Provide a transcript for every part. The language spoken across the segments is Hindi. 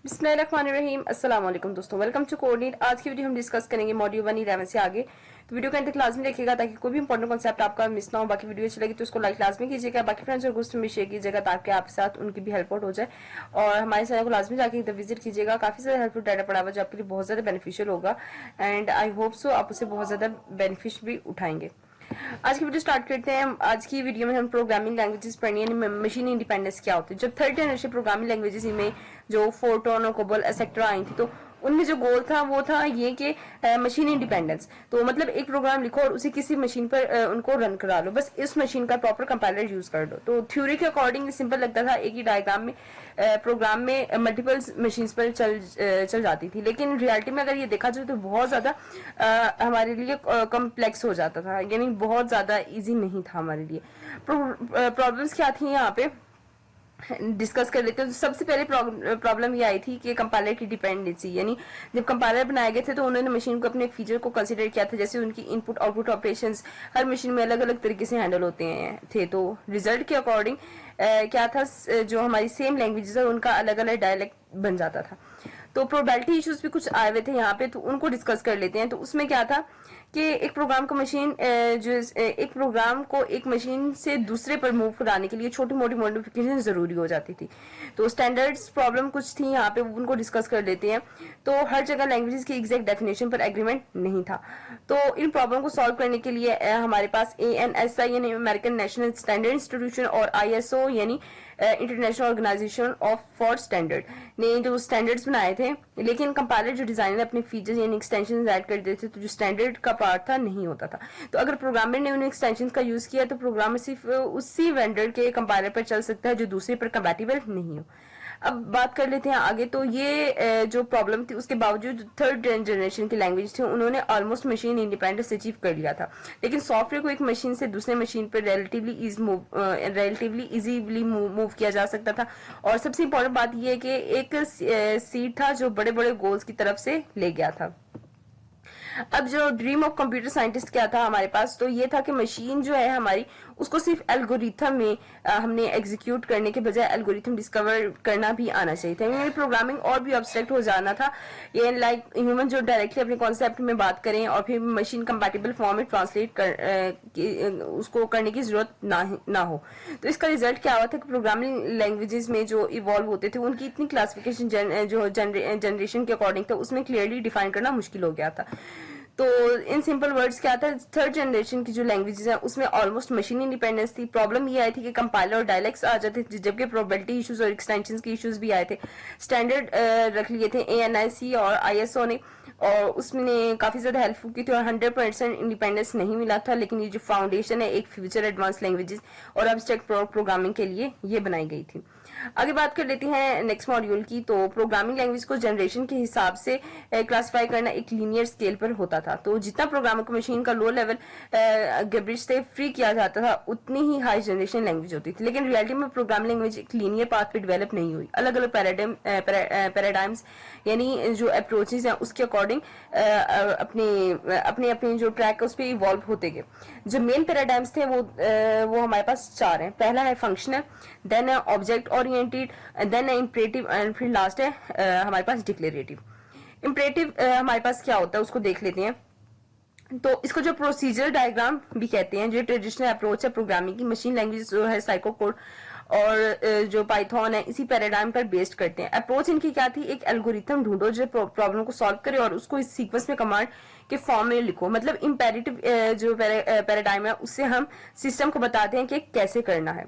बिस्मिल्लाहिर्रहमानिर्रहीम। अस्सलाम वालेकुम दोस्तों, वेलकम टू कोऑर्डिनेट। आज की वीडियो हम डिस्कस करेंगे मॉड्यूल 1 11 से आगे। तो वीडियो के अंत तक लाजमी देखिएगा ताकि कोई भी इंपॉर्टेंट कॉन्सेप्ट आपका मिस ना हो। बाकी वीडियो अच्छी लगी तो उसको लाइक लाजमी कीजिएगा, बाकी फ्रेंड्स और दोस्तों में शेयर कीजिएगा ताकि आपके साथ उनकी भी हेल्प आउट हो जाए। और हमारे चैनल को लाजमी जाके एक विजिट कीजिएगा, काफी ज्यादा हेल्पफुल डाटा पड़ा हुआ जो आपके लिए बहुत ज्यादा बेनिफिशियल होगा एंड आई होप सो आप उसे बहुत ज्यादा बेनिफिट भी उठाएंगे। आज की वीडियो स्टार्ट करते हैं। आज की वीडियो में हम प्रोग्रामिंग लैंग्वेजेस पढ़नी है, मशीन इंडिपेंडेंस क्या होती है। जब थर्ड जनरेशन प्रोग्रामिंग लैंग्वेजेस में जो फोर्ट्रॉन और कोबोल एक्सेट्रा आई थी, तो उनमें जो गोल था वो था ये कि मशीन इंडिपेंडेंस। तो मतलब एक प्रोग्राम लिखो और उसे किसी मशीन पर उनको रन करा लो, बस इस मशीन का प्रॉपर कंपाइलर यूज कर लो। तो थ्योरी के अकॉर्डिंग सिंपल लगता था, एक ही डायग्राम में प्रोग्राम में मल्टीपल मशीन पर चल जाती थी, लेकिन रियलिटी में अगर ये देखा जाए तो बहुत ज्यादा हमारे लिए कॉम्प्लेक्स हो जाता था, यानी बहुत ज्यादा इजी नहीं था हमारे लिए। प्रॉब्लम्स क्या थी यहाँ पे डिस्कस कर लेते हैं। तो सबसे पहले प्रॉब्लम ये आई थी कि कंपाइलर की डिपेंडेंसी, यानी जब कंपाइलर बनाए गए थे तो उन्होंने मशीन को अपने फीचर को कंसीडर किया था, जैसे उनकी इनपुट आउटपुट ऑपरेशंस हर मशीन में अलग अलग तरीके से हैंडल होते थे। तो रिजल्ट के अकॉर्डिंग क्या था, जो हमारी सेम लैंग्वेजेस है उनका अलग अलग डायलेक्ट बन जाता था। तो प्रोबेबिलिटी इश्यूज भी कुछ आए हुए थे यहाँ पे, तो उनको डिस्कस कर लेते हैं। तो उसमें क्या था कि एक प्रोग्राम को एक मशीन से दूसरे पर मूव कराने के लिए छोटी मोटी मॉडिफिकेशन जरूरी हो जाती थी। तो स्टैंडर्ड्स प्रॉब्लम कुछ थी यहाँ पे, उनको डिस्कस कर लेते हैं। तो हर जगह लैंग्वेजेस की एग्जैक्ट डेफिनेशन पर एग्रीमेंट नहीं था। तो इन प्रॉब्लम को सॉल्व करने के लिए हमारे पास ANSI यानी अमेरिकन नेशनल स्टैंडर्ड इंस्टीट्यूशन और ISO यानी international organization of for standard ने जो स्टैंडर्ड्स बनाए थे, लेकिन कंपाइलर जो डिजाइनर अपने फीचर्स यानी एक्सटेंशन ऐड कर देते थे, तो जो स्टैंडर्ड का पार्ट था नहीं होता था। तो अगर प्रोग्रामर ने उन एक्सटेंशन का यूज किया तो प्रोग्रामर सिर्फ उसी वेंडर के कंपाइलर पर चल सकता है जो दूसरे पर कंपैटिबल नहीं हो। अब बात कर लेते हैं आगे। तो ये जो प्रॉब्लम थी उसके बावजूद थर्ड जनरेशन की लैंग्वेज थी उन्होंने ऑलमोस्ट मशीन इंडिपेंडेंस अचीव कर लिया था। लेकिन सॉफ्टवेयर को एक मशीन से दूसरे मशीन पर रिलेटिवली इजीली मूव किया जा सकता था। और सबसे इंपॉर्टेंट बात यह है कि एक सीड था जो बड़े बड़े गोल्स की तरफ से ले गया था। अब जो ड्रीम ऑफ कंप्यूटर साइंटिस्ट क्या था हमारे पास, तो ये था कि मशीन जो है हमारी उसको सिर्फ एल्गोरिथम में हमने एग्जीक्यूट करने के बजाय एल्गोरिथम डिस्कवर करना भी आना चाहिए था। यानी प्रोग्रामिंग और भी अब्स्ट्रैक्ट हो जाना था, ये लाइक ह्यूमन जो डायरेक्टली अपने कॉन्सेप्ट में बात करें और फिर मशीन कंपैटिबल फॉर्म में ट्रांसलेट उसको करने की जरूरत ना हो। तो इसका रिजल्ट क्या हुआ था कि प्रोग्रामिंग लैंग्वेजेस में जो इवॉल्व होते थे उनकी इतनी क्लासिफिकेशन जो जनरेशन के अकॉर्डिंग था उसमें क्लियरली डिफाइन करना मुश्किल हो गया था। तो इन सिंपल वर्ड्स क्या था, थर्ड जनरेशन की जो लैंग्वेजेस हैं उसमें ऑलमोस्ट मशीन इंडिपेंडेंस थी। प्रॉब्लम ये आई थी कि कंपाइलर और डायलेक्ट्स आ जाते थे, जबकि प्रोबेबिलिटी इश्यूज और एक्सटेंशंस के इश्यूज भी आए थे। स्टैंडर्ड रख लिए थे ANSI और ISO ने, और उसमें काफी ज्यादा हेल्पफुल की थी और 100% इंडिपेंडेंस नहीं मिला था। लेकिन ये जो फाउंडेशन है एक फ्यूचर एडवांस लैंग्वेजेस और अब्स्ट्रैक्ट प्रोग्रामिंग के लिए ये बनाई गई थी। आगे बात कर लेते हैं नेक्स्ट मॉड्यूल की। तो प्रोग्रामिंग लैंग्वेज को जनरेशन के हिसाब से क्लासिफाई करना एक लीनियर स्केल पर होता था। तो जितना प्रोग्रामर को मशीन का लो लेवल गैब्रिज से फ्री किया जाता था उतनी ही हाई जनरेशन लैंग्वेज होती थी। लेकिन रियलिटी में प्रोग्रामिंग लैंग्वेज एक लीनियर पाथ पे डेवलप नहीं हुई। अलग अलग पैराडाइम्स यानी जो अप्रोचेस हैं उसके अकॉर्डिंग अपने अपने जो ट्रैक है उस पर इवॉल्व होते गए। जो मेन पैराडाइम्स थे वो हमारे पास 4 हैं। पहला है फंक्शनल, देन है ऑब्जेक्ट ओरिएंटेड, देन है इंपरेटिव एंड फिर लास्ट है हमारे पास डिक्लेरेटिव। इंपरेटिव हमारे पास क्या होता है उसको देख लेते हैं। तो इसको जो प्रोसीजर डायग्राम भी कहते हैं, जो ट्रेडिशनल अप्रोच है प्रोग्रामिंग की। मशीन लैंग्वेज जो है साइको कोड और जो पाइथन है इसी पैराडाइम पर बेस्ड करते हैं। अप्रोच इनकी क्या थी, एक एल्गोरिथम ढूंढो जो प्रॉब्लम को सॉल्व करे और उसको इस सीक्वेंस में कमांड के फॉर्म में लिखो। मतलब इंपेरेटिव जो पैराडाइम है उससे हम सिस्टम को बताते हैं कि कैसे करना है।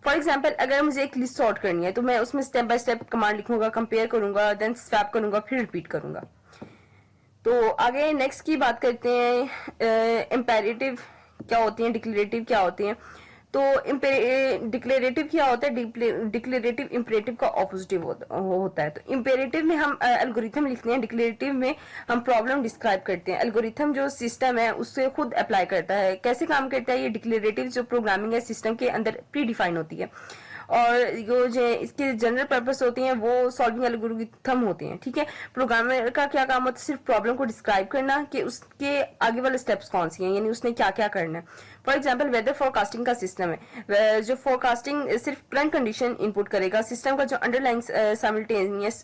फॉर एग्जाम्पल अगर मुझे एक लिस्ट सॉर्ट करनी है तो मैं उसमें स्टेप बाय स्टेप कमांड लिखूंगा, कंपेयर करूंगा, देन स्वैप करूंगा, फिर रिपीट करूंगा। तो आगे नेक्स्ट की बात करते हैं, इंपेरेटिव क्या होती है, डिक्लेरेटिव क्या होती है। तो डिक्लेरेटिव क्या होता है, डिक्लेरेटिव इंपेरेटिव का ऑपोजिटिव होता है। तो इंपेरेटिव में हम एल्गोरिथम लिखते हैं, डिक्लेरेटिव में हम प्रॉब्लम डिस्क्राइब करते हैं। एल्गोरिथम जो सिस्टम है उससे खुद अप्लाई करता है, कैसे काम करता है ये डिक्लेरेटिव जो प्रोग्रामिंग है सिस्टम के अंदर प्री डिफाइन होती है। और जो इसके जनरल पर्पस होते हैं वो सॉल्विंग एल्गोरिथम होते हैं, ठीक है। प्रोग्रामर का क्या काम होता है, सिर्फ प्रॉब्लम को डिस्क्राइब करना कि उसके आगे वाले स्टेप्स कौन सी हैं, यानी उसने क्या क्या करना है। फॉर एग्जाम्पल वेदर फोरकास्टिंग का सिस्टम है, जो फोरकास्टिंग सिर्फ करंट कंडीशन इनपुट करेगा, सिस्टम का जो अंडरलाइंग साइमल्टेनियस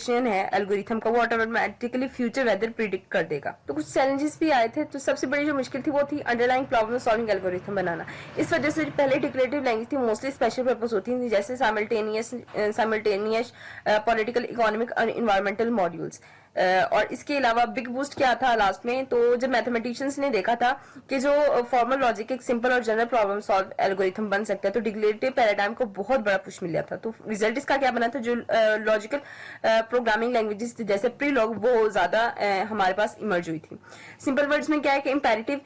है एल्गोरिथम का, वो ऑटोमेटिकली फ्यूचर वेदर प्रिडिक्ट कर देगा। तो कुछ चैलेंजेस भी आए थे, तो सबसे बड़ी जो मुश्किल थी वो थी अंडरलाइंग प्रॉब्लम सॉल्विंग एल्गोरिथम बनाना। इस वजह से पहले डिक्लेरेटिव लैंग्वेज थी मोस्टली स्पेशल पर्पस होती थी, जैसे साइमल्टेनियस पॉलिटिकल, इकोनॉमिक और इन्वायरमेंटल मॉड्यूल्स। और इसके अलावा बिग बूस्ट क्या था लास्ट में, तो जब मैथमेटिशियंस ने देखा था कि जो फॉर्मल लॉजिक एक सिंपल और जनरल प्रॉब्लम सॉल्व एल्गोरिथम बन सकता है, तो डिक्लेरेटिव पैराडाइम को बहुत बड़ा पुश मिल गया था। तो रिजल्ट इसका क्या बना था, जो लॉजिकल प्रोग्रामिंग लैंग्वेजेस थी जैसे प्रीलॉग, वो ज्यादा हमारे पास इमर्ज हुई थी। सिंपल वर्ड्स में क्या है कि इंपेरेटिव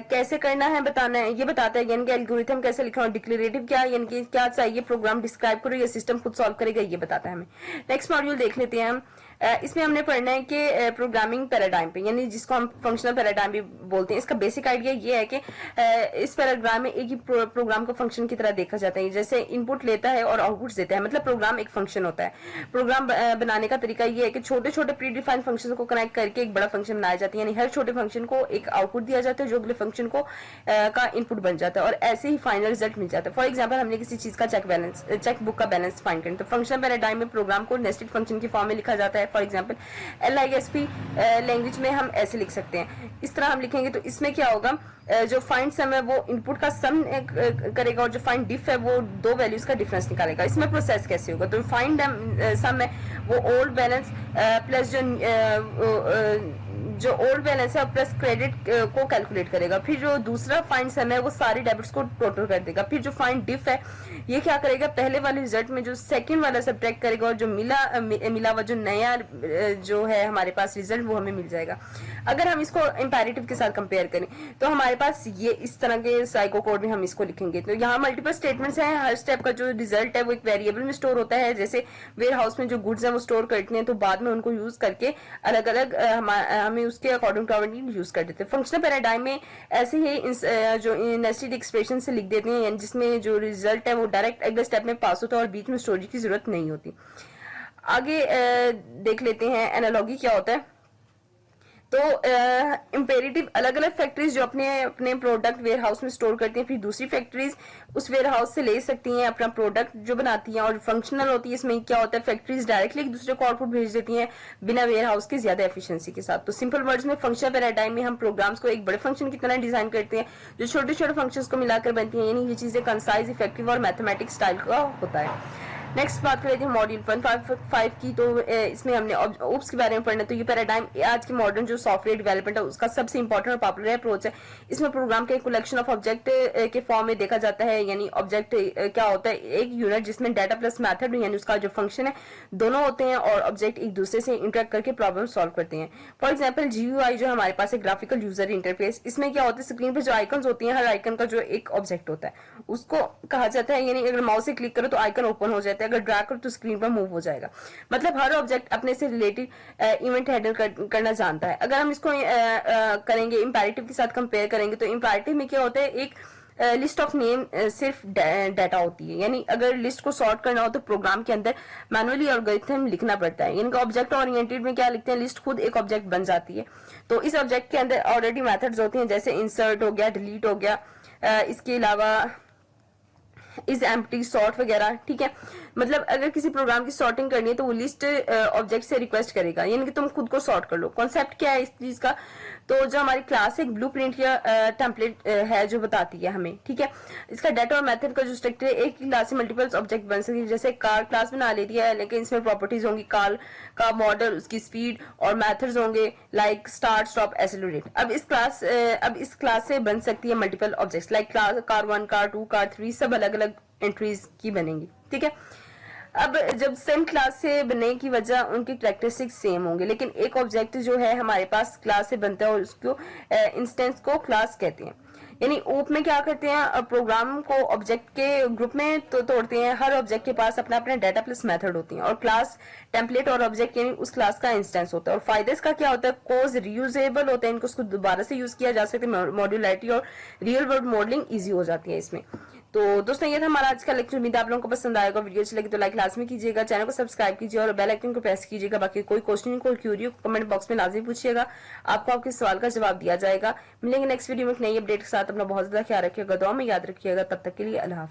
कैसे करना है बताना है, ये बताता है, यानी कि एल्गोरिथम कैसे लिखना है। डिक्लेरेटिव क्या, यानी कि क्या चाहिए प्रोग्राम डिस्क्राइब करो, ये सिस्टम खुद सॉल्व करेगा, ये बताता है हमें। नेक्स्ट मॉड्यूल देख लेते हैं हम। इसमें हमने पढ़ना है कि प्रोग्रामिंग पैराडाइम पे, यानी जिसको हम फंक्शनल पैराडाइम भी बोलते हैं, इसका बेसिक आइडिया ये है कि इस पैराग्राम में एक ही प्रोग्राम को फंक्शन की तरह देखा जाता है, जैसे इनपुट लेता है और आउटपुट देता है, मतलब प्रोग्राम एक फंक्शन होता है। प्रोग्राम बनाने का तरीका ये है कि छोटे छोटे प्री डिफाइंड फंक्शन को कनेक्ट करके एक बड़ा फंक्शन बनाया जाता है, यानी हर छोटे फंक्शन को एक आउटपुट दिया जाता है जो अगले फंक्शन को का इनपुट बन जाता है, और ऐसे ही फाइनल रिजल्ट मिल जाता है। फॉर एग्जाम्पल हमने किसी चीज का चेक बुक का बैलेंस फाइंड करना, तो फंक्शनल पैराडाइम में प्रोग्राम को नेस्टेड फंक्शन की फॉर्म में लिखा जाता है। फॉर एग्जाम्पल LISP लैंग्वेज में हम ऐसे लिख सकते हैं, इस तरह हम लिखेंगे। तो इसमें क्या होगा, जो फाइंड सम है वो इनपुट का सम करेगा, और जो फाइंड डिफ है वो दो वैल्यूज का डिफरेंस निकालेगा। इसमें प्रोसेस कैसे होगा, तो फाइंड सम है वो ओल्ड बैलेंस प्लस जो ओल्ड बैलेंस है प्लस क्रेडिट को कैलकुलेट करेगा। फिर जो दूसरा फाइंड सम है वो सारे डेबिट्स को टोटल कर देगा। फिर जो फाइंड डिफ है ये क्या करेगा, पहले वाले रिजल्ट में जो सेकंड वाला सब्ट्रैक्ट करेगा, और जो मिला हुआ जो नया जो है हमारे पास रिजल्ट वो हमें मिल जाएगा। अगर हम इसको इंपेरेटिव के साथ कंपेयर करें तो हमारे पास ये इस तरह के साइको कोड में हम इसको लिखेंगे। तो यहाँ मल्टीपल स्टेटमेंट्स हैं, हर स्टेप का जो रिजल्ट है वो एक वेरिएबल में स्टोर होता है। जैसे वेयर हाउस में जो गुड्स है वो स्टोर करते हैं, तो बाद में उनको यूज करके अलग अलग हमें उसके according to our need use कर देते हैं। फंक्शनल पैराडाइम में ऐसे ही जो नेस्टेड एक्सप्रेशन से लिख देते हैं, जिसमें जो रिजल्ट है वो डायरेक्ट अगले स्टेप में पास होता है और बीच में स्टोरेज की जरूरत नहीं होती। आगे देख लेते हैं एनालॉगी क्या होता है। तो इंपेरेटिव अलग अलग फैक्ट्रीज जो अपने अपने प्रोडक्ट वेयर हाउस में स्टोर करती हैं, फिर दूसरी फैक्ट्रीज उस वेयर हाउस से ले सकती हैं अपना प्रोडक्ट जो बनाती हैं। और फंक्शनल होती है, इसमें क्या होता है, फैक्ट्रीज डायरेक्टली एक दूसरे को आउटपुट भेज देती हैं बिना वेयर हाउस के ज्यादा एफिशिएंसी के साथ। तो सिंपल वर्ड्स में फंक्शनल पैराडाइम में हम प्रोग्राम्स को एक बड़े फंक्शन की तरह डिजाइन करते हैं जो छोटे छोटे फंक्शंस को मिलाकर बनती हैं, यानी ये चीजें कंसाइज, इफेक्टिव और मैथमेटिक्स स्टाइल का होता है। नेक्स्ट बात कर लेते हैं मॉड्यूल 1.5 की। तो इसमें हमने ओप्स के बारे में पढ़ना। तो ये पैराडाइम आज के मॉडर्न जो सॉफ्टवेयर डेवलपमेंट है उसका सबसे इंपॉर्टेंट और पॉपुलर अप्रोच है। इसमें प्रोग्राम के कलेक्शन ऑफ ऑब्जेक्ट के फॉर्म में देखा जाता है, यानी ऑब्जेक्ट क्या होता है, एक यूनिट जिसमें डाटा प्लस मेथड यानी उसका जो फंक्शन है दोनों होते हैं, और ऑब्जेक्ट एक दूसरे से इंटरेक्ट करके प्रॉब्लम सॉल्व करते हैं। फॉर एग्जाम्पल GUI जो हमारे पास है, ग्राफिकल यूजर इंटरफेस, इसमें क्या होता है, स्क्रीन पर जो आइकन्स होती हैं हर आइकन का जो एक ऑब्जेक्ट होता है उसको कहा जाता है, यानी अगर माउस से क्लिक करो तो आइकन ओपन हो जाता है, अगर ड्रैग करो तो स्क्रीन पर मूव हो जाएगा। मतलब हर ऑब्जेक्ट अपने से रिलेटेड इवेंट हैंडल करना जानता है। अगर हम इसको करेंगे इंपेरेटिव के साथ कंपेयर करेंगे, तो इंपेरेटिव में क्या होता है, एक लिस्ट ऑफ नेम सिर्फ डाटा होती है, यानी अगर लिस्ट को सॉर्ट करना हो तो प्रोग्राम के अंदर मैनुअली एल्गोरिथम लिखना पड़ता है। यानी कि ऑब्जेक्ट ओरिएंटेड में क्या लिखते हैं, लिस्ट खुद एक ऑब्जेक्ट बन जाती है। तो इस ऑब्जेक्ट के अंदर ऑलरेडी मेथड्स होते हैं, जैसे इंसर्ट हो गया, डिलीट हो गया, इसके अलावा इज एम्प्टी, सॉर्ट वगैरह, ठीक है। मतलब अगर किसी प्रोग्राम की सॉर्टिंग करनी है तो वो लिस्ट ऑब्जेक्ट से रिक्वेस्ट करेगा, यानी कि तुम खुद को सॉर्ट कर लो। कॉन्सेप्ट क्या है इस चीज का, तो जो हमारी क्लास एक ब्लूप्रिंट या टेम्पलेट है जो बताती है हमें, ठीक है। इसका डाटा और मेथड का जो स्ट्रक्चर है, एक ही क्लास से मल्टीपल ऑब्जेक्ट बन सकती है। जैसे कार क्लास बना लेती है, लेकिन इसमें प्रॉपर्टीज होंगी कार का मॉडल, उसकी स्पीड, और मेथड्स होंगे लाइक स्टार्ट, स्टॉप, एक्सेलरेट। अब इस क्लास से बन सकती है multiple objects like class car 1, car 2, car 3, सब अलग अलग एंट्रीज की बनेंगी, ठीक है। अब जब सेम क्लास से बनने की वजह उनकी कैरेक्टरिस्टिक्स सेम होंगे, लेकिन एक ऑब्जेक्ट जो है हमारे पास क्लास से बनता है और उसको इंस्टेंस को क्लास कहते हैं। यानी ओप में क्या करते हैं, प्रोग्राम को ऑब्जेक्ट के ग्रुप में तो तोड़ते हैं। हर ऑब्जेक्ट के पास अपना अपना डाटा प्लस मेथड होती है, और क्लास टेम्पलेट और ऑब्जेक्ट यानी उस क्लास का इंस्टेंस होता है। और फायदे इसका क्या होता है, कोज रीयूजेबल होते हैं, इनको उसको दोबारा से यूज किया जा सकता है, मॉड्यूलरिटी और रियल वर्ल्ड मॉडलिंग इजी हो जाती है इसमें। तो दोस्तों ये था हमारा आज का लेक्चर। उम्मीद है आप लोगों को पसंद आएगा। वीडियो अच्छी लगी तो लाइक लाजमी कीजिएगा, चैनल को सब्सक्राइब कीजिए और बेल आइकन को प्रेस कीजिएगा। बाकी कोई क्वेश्चन कोई क्यूरी हो कमेंट बॉक्स में लाजमी पूछिएगा, आपको आपके सवाल का जवाब दिया जाएगा। मिलेंगे नेक्स्ट वीडियो में एक नई अपडेट के साथ। अपना बहुत ज्यादा ख्याल रखिएगा, दुआ में याद रखिएगा। तब तक के लिए अल्लाह हाफ़िज़।